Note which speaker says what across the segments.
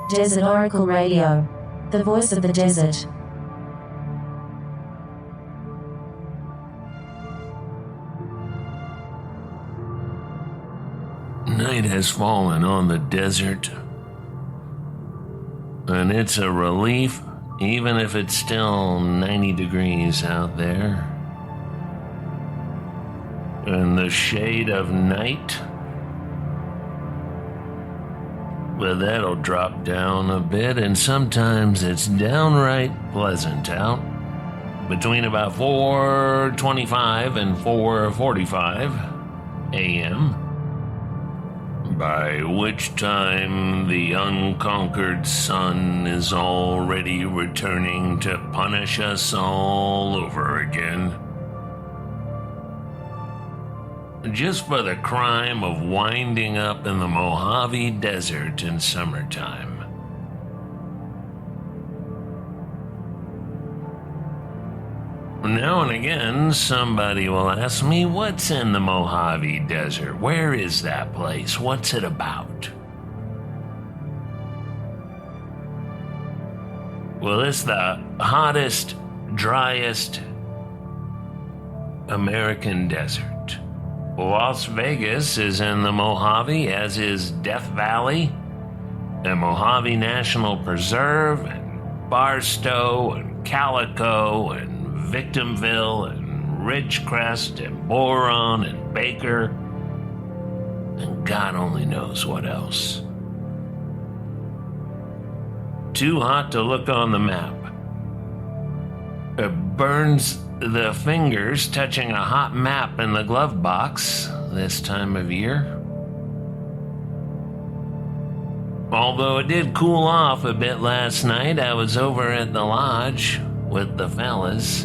Speaker 1: Desert Oracle Radio, the voice of the desert.
Speaker 2: Night has fallen on the desert, and it's a relief, even if it's still 90 degrees out there. In the shade of night, but that'll drop down a bit, and sometimes it's downright pleasant out, between about 4:25 and 4:45 a.m., by which time the unconquered sun is already returning to punish us all over again. Just for the crime of winding up in the Mojave Desert in summertime. Now and again, somebody will ask me, what's in the Mojave Desert? Where is that place? What's it about? Well, it's the hottest, driest American desert. Las Vegas is in the Mojave, as is Death Valley, and Mojave National Preserve, and Barstow, and Calico, and Victimville, and Ridgecrest, and Boron, and Baker, and God only knows what else. Too hot to look on the map. It burns the fingers touching a hot map in the glove box this time of year. Although it did cool off a bit last night, I was over at the lodge with the fellas,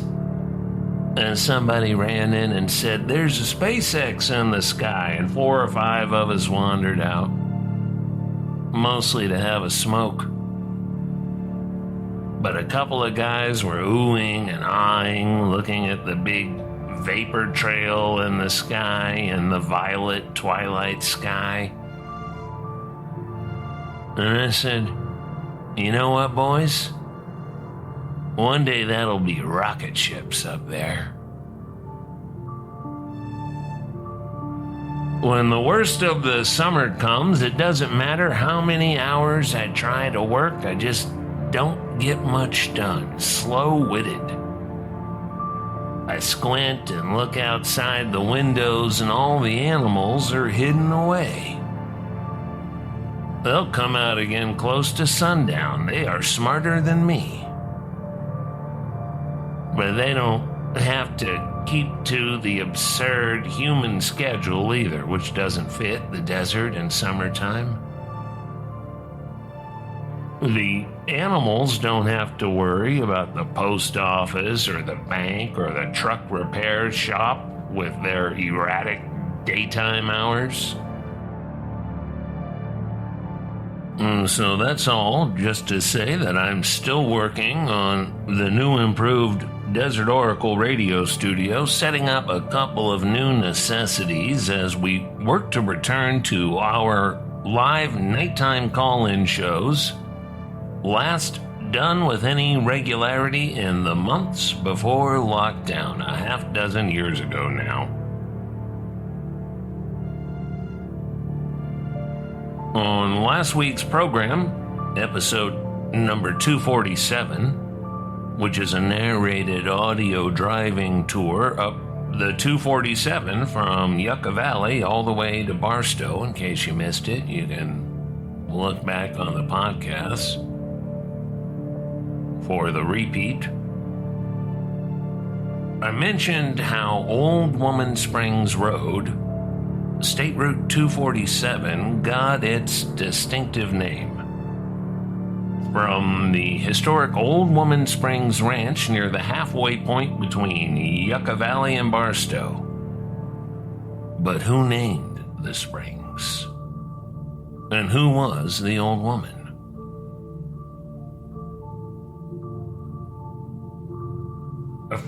Speaker 2: and somebody ran in and said, "There's a SpaceX in the sky," and 4 or 5 of us wandered out, mostly to have a smoke. But a couple of guys were oohing and aahing, looking at the big vapor trail in the sky and the violet twilight sky. And I said, "You know what, boys? One day that'll be rocket ships up there." When the worst of the summer comes, it doesn't matter how many hours I try to work, I just don't get much done. Slow-witted. I squint and look outside the windows, and all the animals are hidden away. They'll come out again close to sundown. They are smarter than me. But they don't have to keep to the absurd human schedule either, which doesn't fit the desert in summertime. The animals don't have to worry about the post office or the bank or the truck repair shop with their erratic daytime hours. So that's all, just to say that I'm still working on the new improved Desert Oracle radio studio, setting up a couple of new necessities as we work to return to our live nighttime call-in shows, last done with any regularity in the months before lockdown, a half dozen years ago now. On last week's program, episode number 247, which is a narrated audio driving tour up the 247 from Yucca Valley all the way to Barstow. In case you missed it, you can look back on the podcast for the repeat. I mentioned how Old Woman Springs Road, State Route 247, got its distinctive name from the historic Old Woman Springs Ranch near the halfway point between Yucca Valley and Barstow. But who named the springs? And who was the old woman?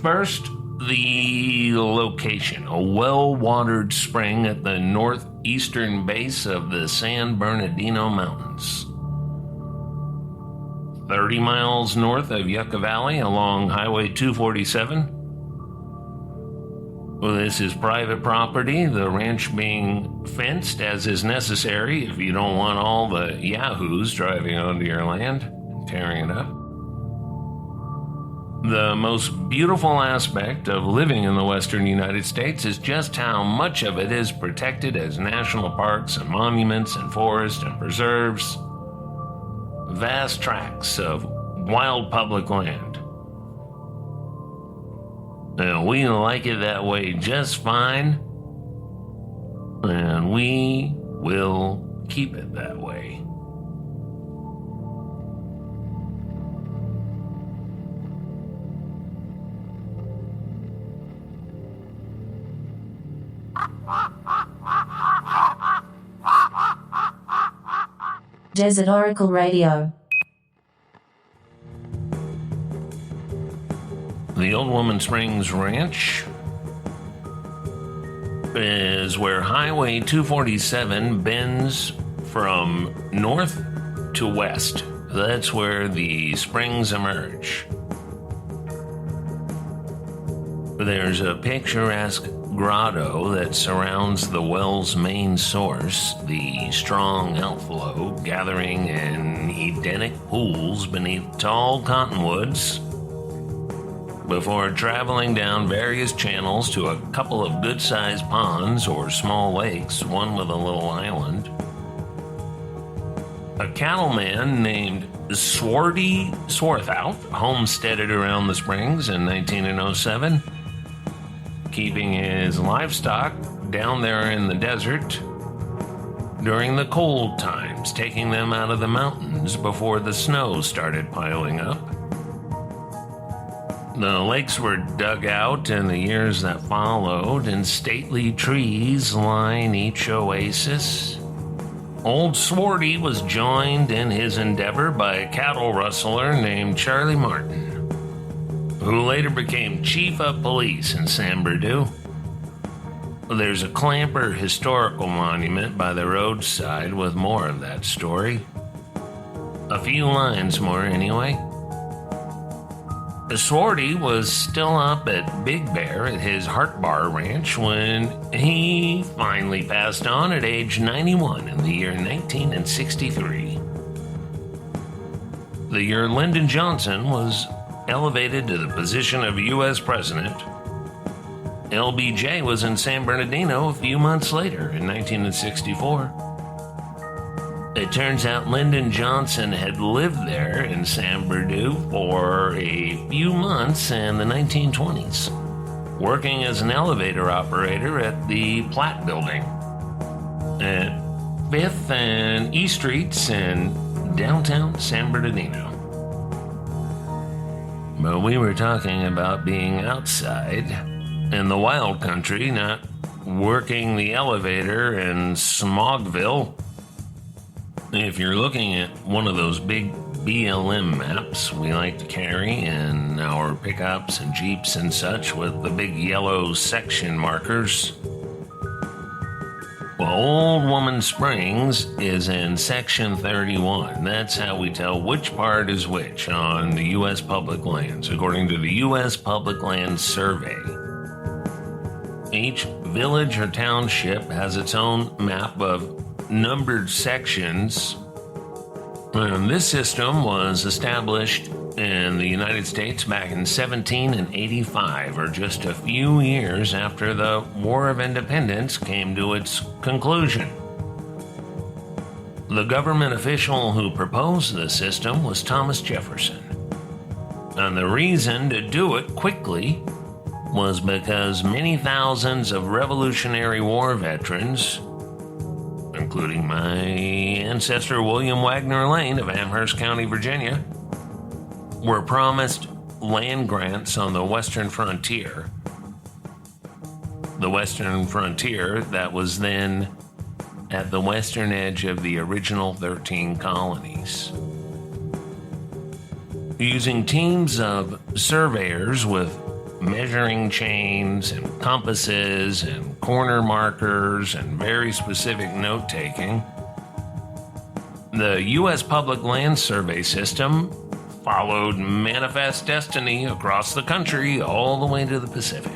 Speaker 2: First, the location, a well-watered spring at the northeastern base of the San Bernardino Mountains. 30 miles north of Yucca Valley along Highway 247. Well, this is private property, the ranch being fenced as is necessary if you don't want all the yahoos driving onto your land and tearing it up. The most beautiful aspect of living in the western United States is just how much of it is protected as national parks and monuments and forests and preserves. Vast tracts of wild public land. And we like it that way just fine, and we will keep it that way.
Speaker 1: Desert Oracle Radio.
Speaker 2: The Old Woman Springs Ranch is where Highway 247 bends from north to west. That's where the springs emerge. There's a picturesque grotto that surrounds the well's main source, the strong outflow gathering in Edenic pools beneath tall cottonwoods before traveling down various channels to a couple of good-sized ponds or small lakes, one with a little island. A cattleman named Swarty Swarthout homesteaded around the springs in 1907, keeping his livestock down there in the desert during the cold times, taking them out of the mountains before the snow started piling up. The lakes were dug out in the years that followed, and stately trees line each oasis. Old Swarty was joined in his endeavor by a cattle rustler named Charlie Martin, who later became chief of police in San Bernardino. There's a Clamper historical monument by the roadside with more of that story. A few lines more anyway. Swarty was still up at Big Bear at his Heart Bar Ranch when he finally passed on at age 91 in the year 1963. The year Lyndon Johnson was elevated to the position of U.S. President. LBJ was in San Bernardino a few months later in 1964. It turns out Lyndon Johnson had lived there in San Bernardino for a few months in the 1920s, working as an elevator operator at the Platt Building at 5th and E Streets in downtown San Bernardino. But we were talking about being outside in the wild country, not working the elevator in Smogville. If you're looking at one of those big BLM maps we like to carry in our pickups and Jeeps and such with the big yellow section markers, well, Old Woman Springs is in Section 31. That's how we tell which part is which on the U.S. public lands, according to the U.S. Public Lands Survey. Each village or township has its own map of numbered sections, and this system was established in the United States back in 1785, or just a few years after the War of Independence came to its conclusion. The government official who proposed the system was Thomas Jefferson, and the reason to do it quickly was because many thousands of Revolutionary War veterans, including my ancestor William Wagner Lane of Amherst County, Virginia, were promised land grants on the western frontier. The western frontier that was then at the western edge of the original 13 colonies. Using teams of surveyors with measuring chains and compasses and corner markers and very specific note-taking, the U.S. Public Land Survey system followed Manifest Destiny across the country all the way to the Pacific.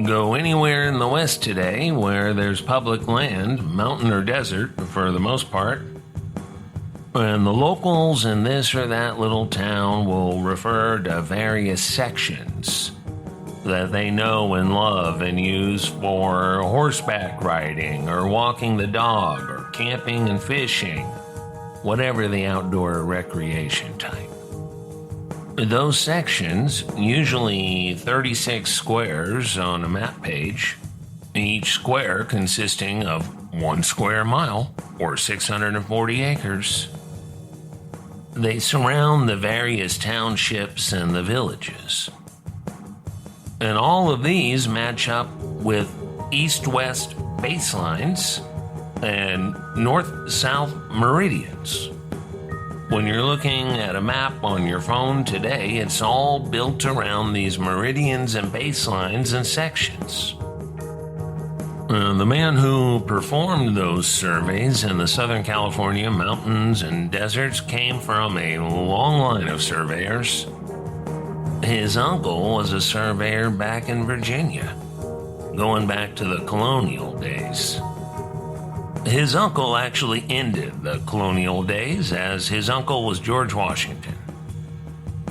Speaker 2: Go anywhere in the West today where there's public land, mountain or desert for the most part, and the locals in this or that little town will refer to various sections that they know and love and use for horseback riding or walking the dog or camping and fishing, whatever the outdoor recreation type. Those sections, usually 36 squares on a map page, each square consisting of 1 square mile or 640 acres. They surround the various townships and the villages. And all of these match up with east-west baselines and north-south meridians. When you're looking at a map on your phone today, it's all built around these meridians and baselines and sections. The man who performed those surveys in the Southern California mountains and deserts came from a long line of surveyors. His uncle was a surveyor back in Virginia, going back to the colonial days. His uncle actually ended the colonial days, as his uncle was George Washington,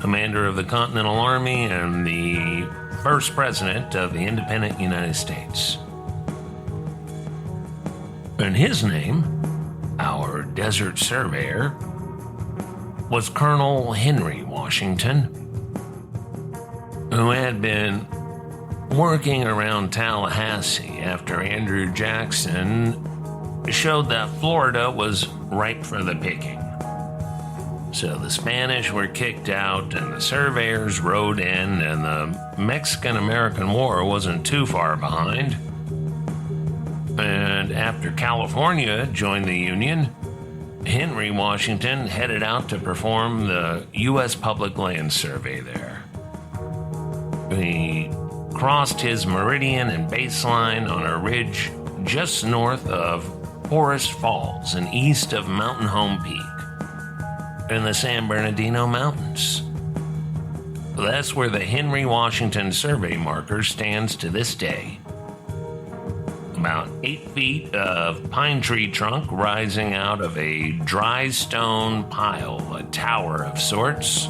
Speaker 2: commander of the Continental Army and the first president of the independent United States. And his name, our desert surveyor, was Colonel Henry Washington, who had been working around Tallahassee after Andrew Jackson showed that Florida was ripe for the picking. So the Spanish were kicked out and the surveyors rode in, and the Mexican-American War wasn't too far behind. And after California joined the Union, Henry Washington headed out to perform the U.S. Public Land Survey there. He crossed his meridian and baseline on a ridge just north of Forest Falls and east of Mountain Home Peak in the San Bernardino Mountains. That's where the Henry Washington survey marker stands to this day. About 8 feet of pine tree trunk rising out of a dry stone pile, a tower of sorts,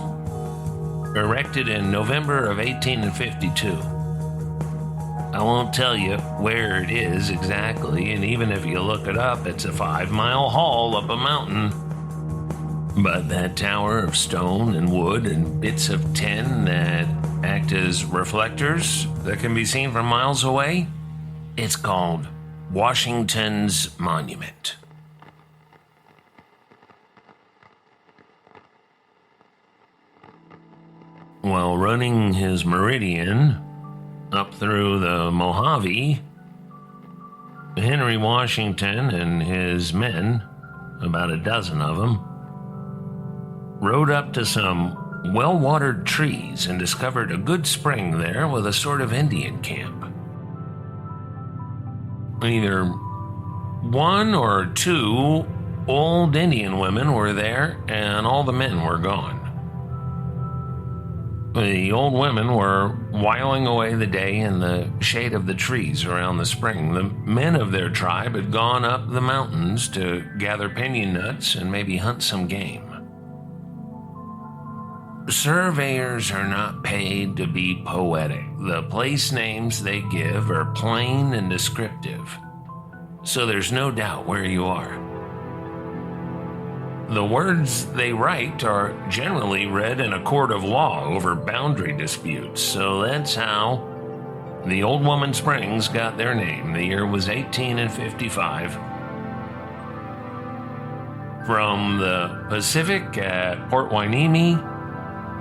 Speaker 2: erected in November of 1852. I won't tell you where it is exactly, and even if you look it up, it's a 5-mile haul up a mountain. But that tower of stone and wood and bits of tin that act as reflectors that can be seen from miles away, it's called Washington's Monument. While running his meridian up through the Mojave, Henry Washington and his men, about a dozen of them, rode up to some well-watered trees and discovered a good spring there with a sort of Indian camp. Either 1 or 2 old Indian women were there, and all the men were gone. The old women were whiling away the day in the shade of the trees around the spring. The men of their tribe had gone up the mountains to gather pinyon nuts and maybe hunt some game. Surveyors are not paid to be poetic. The place names they give are plain and descriptive, so there's no doubt where you are. The words they write are generally read in a court of law over boundary disputes, so that's how the Old Woman Springs got their name. The year was 1855. From the Pacific at Port Hueneme,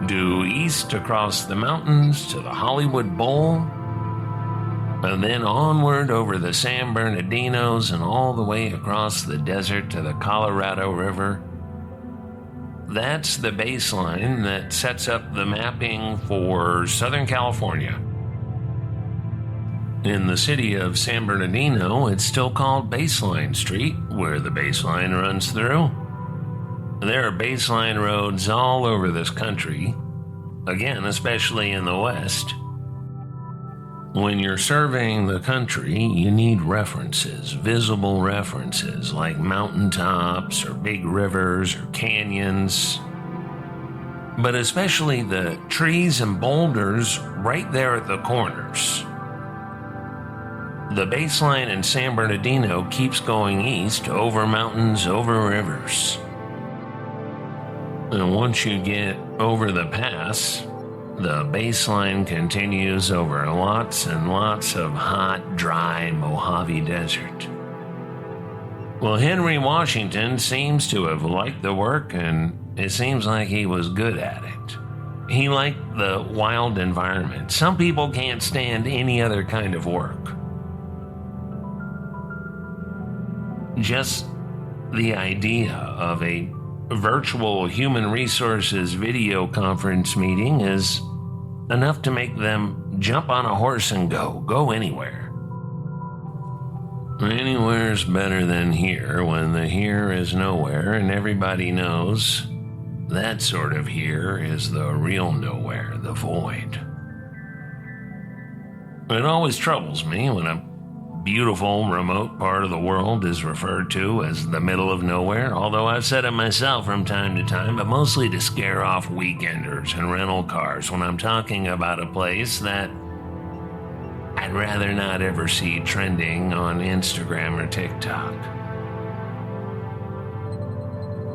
Speaker 2: due east across the mountains to the Hollywood Bowl, and then onward over the San Bernardinos and all the way across the desert to the Colorado River. That's the baseline that sets up the mapping for Southern California. In the city of San Bernardino, it's still called Baseline Street, where the baseline runs through. There are baseline roads all over this country, again, especially in the West. When you're surveying the country, you need references, visible references like mountaintops or big rivers or canyons, but especially the trees and boulders right there at the corners. The baseline in San Bernardino keeps going east over mountains, over rivers. And once you get over the pass, the baseline continues over lots and lots of hot, dry Mojave Desert. Well, Henry Washington seems to have liked the work, and it seems like he was good at it. He liked the wild environment. Some people can't stand any other kind of work. Just the idea of a virtual human resources video conference meeting is enough to make them jump on a horse and go anywhere. Anywhere's better than here when the here is nowhere, and everybody knows that sort of here is the real nowhere, the void. It always troubles me when a beautiful, remote part of the world is referred to as the middle of nowhere, although I've said it myself from time to time, but mostly to scare off weekenders and rental cars when I'm talking about a place that I'd rather not ever see trending on Instagram or TikTok.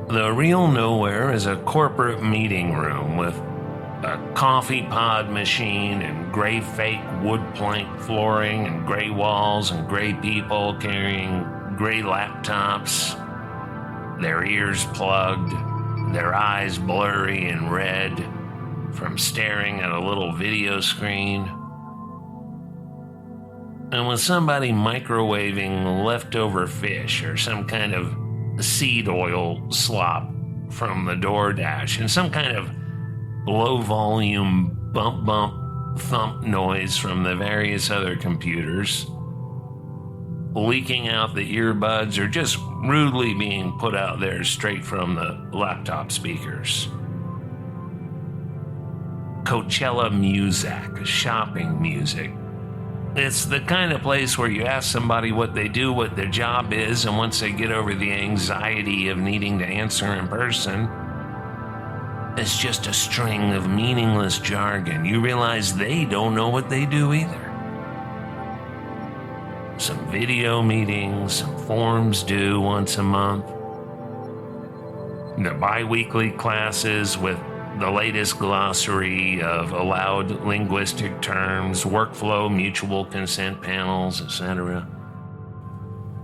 Speaker 2: The real nowhere is a corporate meeting room with a coffee pod machine and gray fake wood plank flooring and gray walls and gray people carrying gray laptops, their ears plugged, their eyes blurry and red from staring at a little video screen, and with somebody microwaving leftover fish or some kind of seed oil slop from the DoorDash and some kind of low-volume bump noise from the various other computers, leaking out the earbuds or just rudely being put out there straight from the laptop speakers. Coachella music, shopping music. It's the kind of place where you ask somebody what they do, what their job is, and once they get over the anxiety of needing to answer in person, it's just a string of meaningless jargon. You realize they don't know what they do either. Some video meetings, some forms due once a month, the bi-weekly classes with the latest glossary of allowed linguistic terms, workflow, mutual consent panels, etc.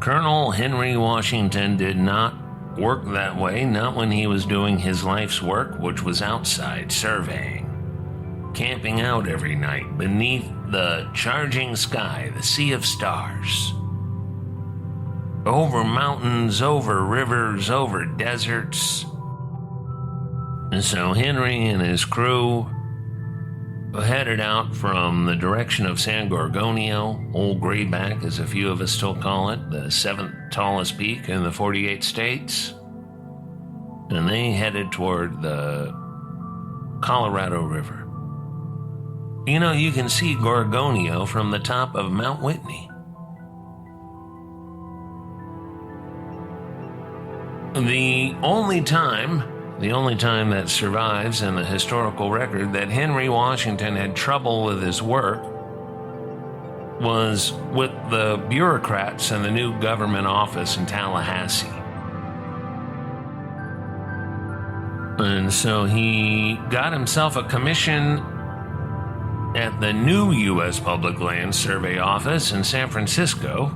Speaker 2: Colonel Henry Washington did not work that way, not when he was doing his life's work, which was outside surveying, camping out every night beneath the charging sky, the sea of stars, over mountains, over rivers, over deserts. And so Henry and his crew headed out from the direction of San Gorgonio, Old Grayback as a few of us still call it, the 7th tallest peak in the 48 states. And they headed toward the Colorado River. You know, you can see Gorgonio from the top of Mount Whitney. The only time that survives in the historical record that Henry Washington had trouble with his work was with the bureaucrats in the new government office in Tallahassee. And so he got himself a commission at the new U.S. Public Land Survey Office in San Francisco,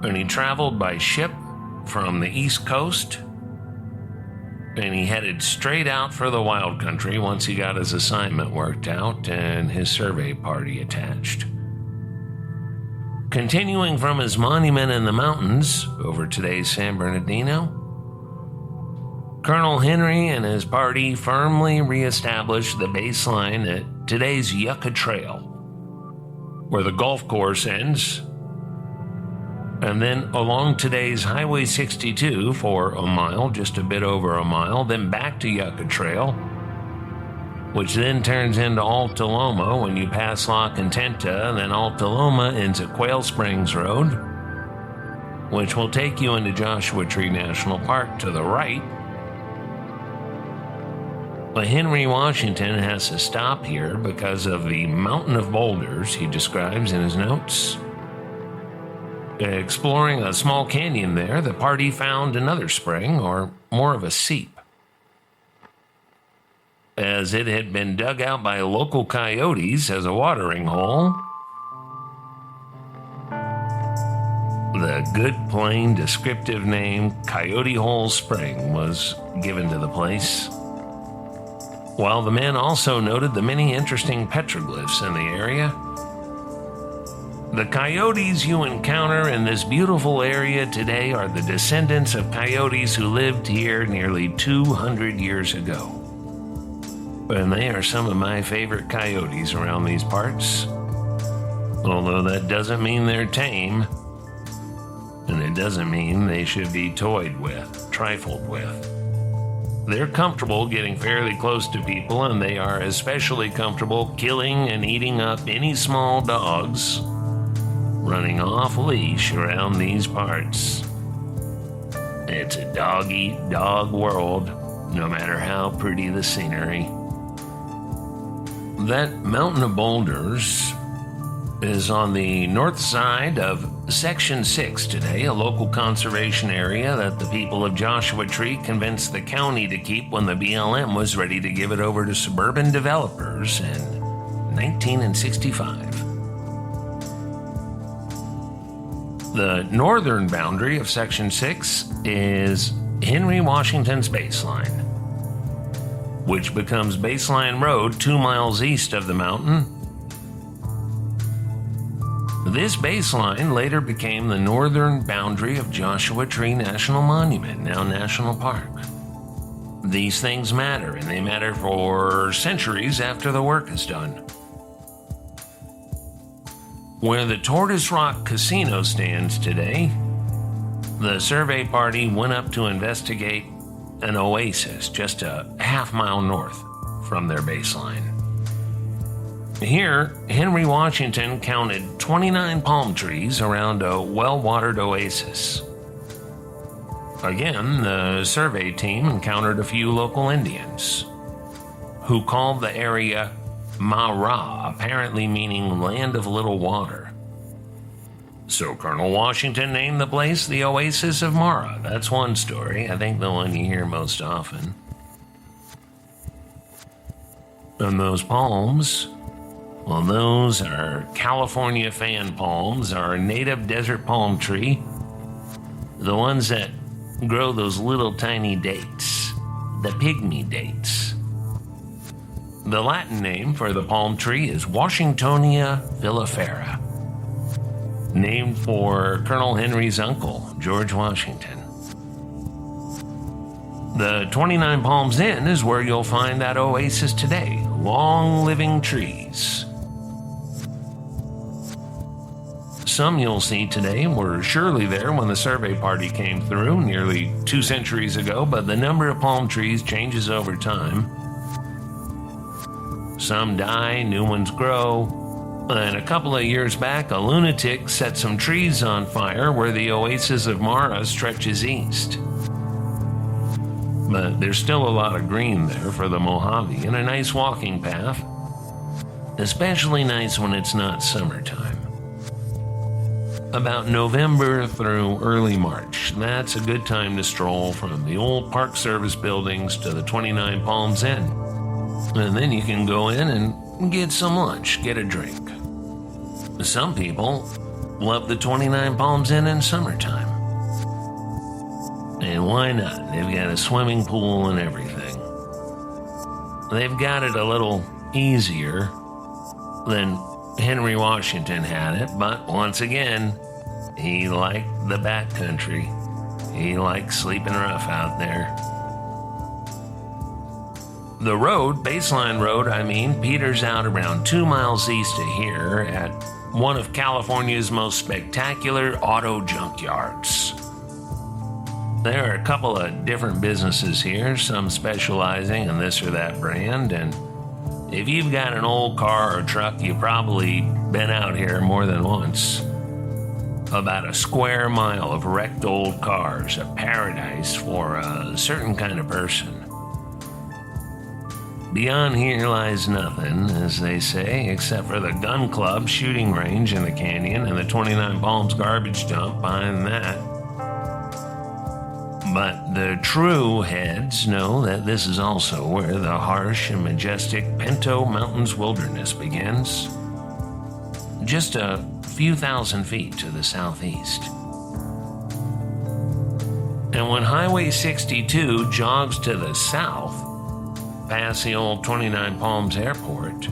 Speaker 2: and he traveled by ship from the East Coast, and he headed straight out for the wild country once he got his assignment worked out and his survey party attached. Continuing from his monument in the mountains over today's San Bernardino, Colonel Henry and his party firmly reestablished the baseline at today's Yucca Trail, where the golf course ends, And then along today's Highway 62 for a mile, just a bit over a mile, then back to Yucca Trail, which then turns into Alta Loma when you pass La Contenta, and then Alta Loma ends at Quail Springs Road, which will take you into Joshua Tree National Park to the right. But Henry Washington has to stop here because of the mountain of boulders he describes in his notes. Exploring a small canyon there, the party found another spring, or more of a seep, as it had been dug out by local coyotes as a watering hole. The good, plain, descriptive name Coyote Hole Spring was given to the place, while the men also noted the many interesting petroglyphs in the area. The coyotes you encounter in this beautiful area today are the descendants of coyotes who lived here nearly 200 years ago. And they are some of my favorite coyotes around these parts. Although that doesn't mean they're tame. And it doesn't mean they should be toyed with, trifled with. They're comfortable getting fairly close to people, and they are especially comfortable killing and eating up any small dogs running off leash around these parts. It's a dog-eat-dog world, no matter how pretty the scenery. That mountain of boulders is on the north side of Section 6 today, a local conservation area that the people of Joshua Tree convinced the county to keep when the BLM was ready to give it over to suburban developers in 1965. The northern boundary of Section 6 is Henry Washington's baseline, which becomes Baseline Road 2 miles east of the mountain. This baseline later became the northern boundary of Joshua Tree National Monument, now National Park. These things matter, and they matter for centuries after the work is done. Where the Tortoise Rock Casino stands today, the survey party went up to investigate an oasis just a half-mile north from their baseline. Here, Henry Washington counted 29 palm trees around a well-watered oasis. Again, the survey team encountered a few local Indians, who called the area Mara, apparently meaning land of little water. So Colonel Washington named the place the Oasis of Mara. That's one story, I think the one you hear most often. And those palms, well, those are California fan palms, our native desert palm tree. The ones that grow those little tiny dates, the pygmy dates. The Latin name for the palm tree is Washingtonia vilifera, named for Colonel Henry's uncle, George Washington. The 29 Palms Inn is where you'll find that oasis today, long living trees. Some you'll see today were surely there when the survey party came through nearly 2 centuries ago, but the number of palm trees changes over time. Some die, new ones grow, and a couple of years back, a lunatic set some trees on fire where the Oasis of Mara stretches east. But there's still a lot of green there for the Mojave and a nice walking path, especially nice when it's not summertime. About November through early March, that's a good time to stroll from the old Park Service buildings to the 29 Palms Inn. And then you can go in and get some lunch, get a drink. Some people love the 29 Palms Inn in summertime. And why not? They've got a swimming pool and everything. They've got it a little easier than Henry Washington had it, but once again, he liked the backcountry. He liked sleeping rough out there. The road, Baseline Road, peters out around 2 miles east of here at one of California's most spectacular auto junkyards. There are a couple of different businesses here, some specializing in this or that brand, and if you've got an old car or truck, you've probably been out here more than once. About a square mile of wrecked old cars, a paradise for a certain kind of person. Beyond here lies nothing, as they say, except for the gun club shooting range in the canyon and the 29 Palms garbage dump behind that. But the true heads know that this is also where the harsh and majestic Pinto Mountains Wilderness begins. Just a few thousand feet to the southeast. And when Highway 62 jogs to the south, past the old 29 Palms Airport,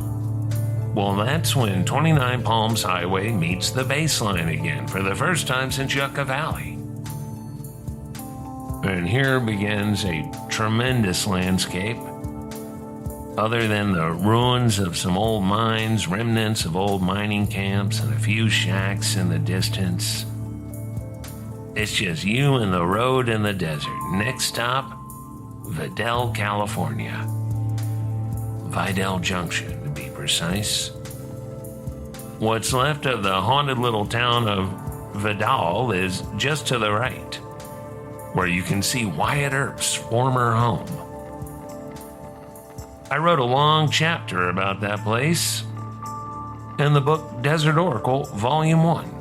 Speaker 2: well, that's when 29 Palms Highway meets the baseline again for the first time since Yucca Valley. And here begins a tremendous landscape. Other than the ruins of some old mines, remnants of old mining camps, and a few shacks in the distance, it's just you and the road and the desert. Next stop, Vidal, California. Vidal Junction, to be precise. What's left of the haunted little town of Vidal is just to the right, where you can see Wyatt Earp's former home. I wrote a long chapter about that place in the book Desert Oracle, Volume 1.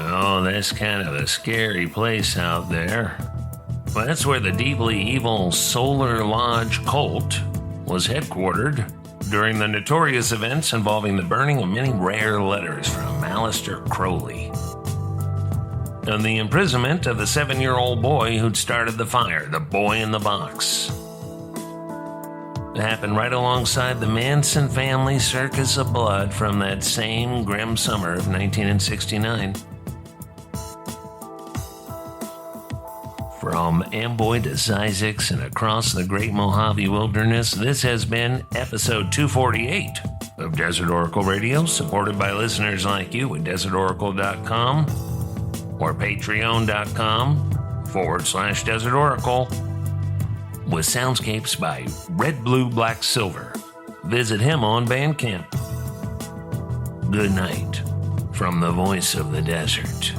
Speaker 2: Oh, that's kind of a scary place out there. Well, that's where the deeply evil Solar Lodge cult was headquartered during the notorious events involving the burning of many rare letters from Aleister Crowley and the imprisonment of the 7-year-old boy who'd started the fire, the boy in the box. It happened right alongside the Manson family circus of blood from that same grim summer of 1969. From Amboy to Zzyzx and across the Great Mojave Wilderness, this has been episode 248 of Desert Oracle Radio, supported by listeners like you at desertoracle.com or patreon.com/Desert Oracle, with soundscapes by RedBlueBlackSilver. Visit him on Bandcamp. Good night from the voice of the desert.